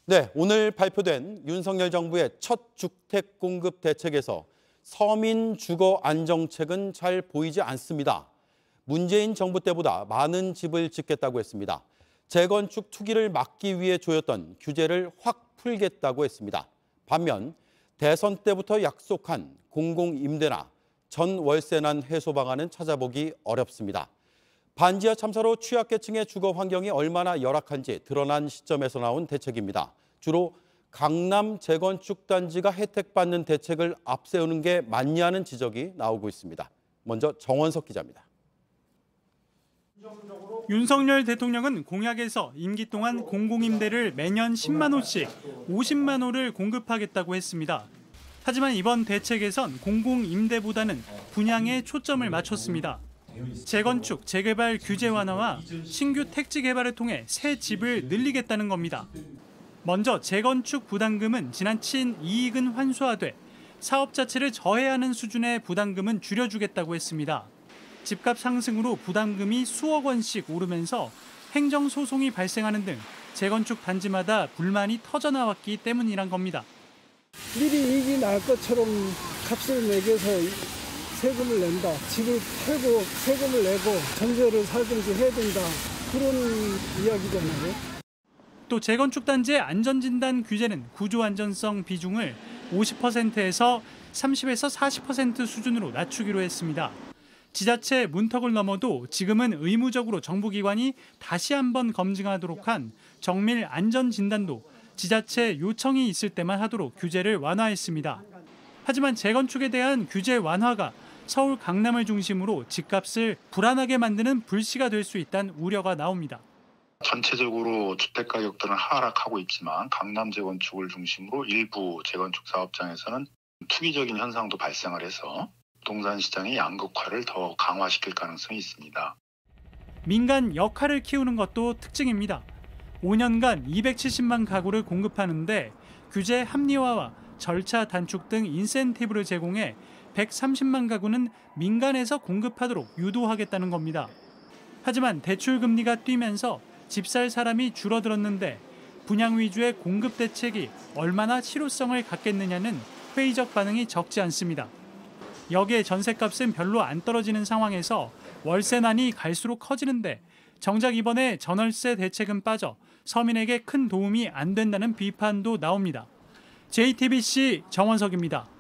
네, 오늘 발표된 윤석열 정부의 첫 주택 공급 대책에서 서민 주거 안정책은 잘 보이지 않습니다. 문재인 정부 때보다 많은 집을 짓겠다고 했습니다. 재건축 투기를 막기 위해 조였던 규제를 확 풀겠다고 했습니다. 반면 대선 때부터 약속한 공공임대나 전월세난 해소 방안은 찾아보기 어렵습니다. 반지하 참사로 취약계층의 주거 환경이 얼마나 열악한지 드러난 시점에서 나온 대책입니다. 주로 강남 재건축 단지가 혜택받는 대책을 앞세우는 게 맞냐는 지적이 나오고 있습니다. 먼저 정원석 기자입니다. 윤석열 대통령은 공약에서 임기 동안 공공임대를 매년 10만 호씩 50만 호를 공급하겠다고 했습니다. 하지만 이번 대책에선 공공임대보다는 분양에 초점을 맞췄습니다. 재건축, 재개발 규제 완화와 신규 택지 개발을 통해 새 집을 늘리겠다는 겁니다. 먼저 재건축 부담금은 지나친 이익은 환수하되 사업 자체를 저해하는 수준의 부담금은 줄여주겠다고 했습니다. 집값 상승으로 부담금이 수억 원씩 오르면서 행정소송이 발생하는 등 재건축 단지마다 불만이 터져나왔기 때문이란 겁니다. 미리 이익이 날 것처럼 값을 매겨서 세금을 낸다. 집을 팔고 세금을 내고 전세를 살든지 해야 된다. 그런 이야기잖아요. 또 재건축 단지의 안전진단 규제는 구조 안전성 비중을 50%에서 30에서 40% 수준으로 낮추기로 했습니다. 지자체 문턱을 넘어도 지금은 의무적으로 정부기관이 다시 한번 검증하도록 한 정밀 안전진단도 지자체 요청이 있을 때만 하도록 규제를 완화했습니다. 하지만 재건축에 대한 규제 완화가 서울 강남을 중심으로 집값을 불안하게 만드는 불씨가 될 수 있다는 우려가 나옵니다. 전체적으로 주택가격들은 하락하고 있지만 강남 재건축을 중심으로 일부 재건축 사업장에서는 투기적인 현상도 발생을 해서 부동산 시장의 양극화를 더 강화시킬 가능성이 있습니다. 민간 역할을 키우는 것도 특징입니다. 5년간 270만 가구를 공급하는데 규제 합리화와 절차 단축 등 인센티브를 제공해 130만 가구는 민간에서 공급하도록 유도하겠다는 겁니다. 하지만 대출 금리가 뛰면서 집 살 사람이 줄어들었는데 분양 위주의 공급 대책이 얼마나 실효성을 갖겠느냐는 회의적 반응이 적지 않습니다. 여기에 전셋값은 별로 안 떨어지는 상황에서 월세난이 갈수록 커지는데 정작 이번에 전월세 대책은 빠져 서민에게 큰 도움이 안 된다는 비판도 나옵니다. JTBC 정원석입니다.